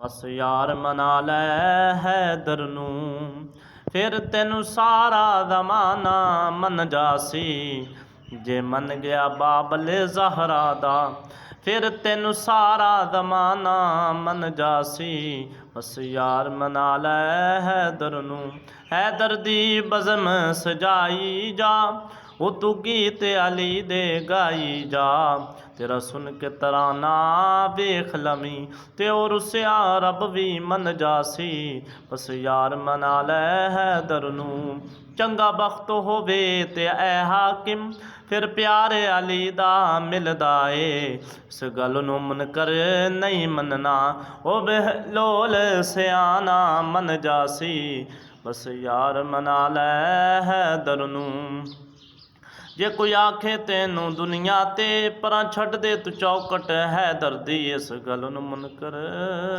बस यार मना लै हैदर नूं, फिर तैनू सारा ज़माना मन जासी। जे मन गया बाबल ज़हरा दा, फिर तैनू सारा ज़माना मन जासी। बस यार मना लै हैदर नूं, हैदर दी बज़म सजाई जा, वो तू गीत अली दे गाई जा। तेरा सुन के तराना वेख लवी, ते और रुसिया रब भी मन जासी। बस यार मना लै हैदर नूं, चंगा बख्त होवे ते ऐ हाकिम, फिर प्यारे अली दा मिलदा ए। इस गल नूं मुनकर नहीं मनना, ओ बेलोल सियाना मन जासी। बस यार मना लै हैदर नूं, जे कोई आखे तैनू दुनिया ते परां छड्ड दे तू चौकट हैदर दी, इस गल नूं मुनकर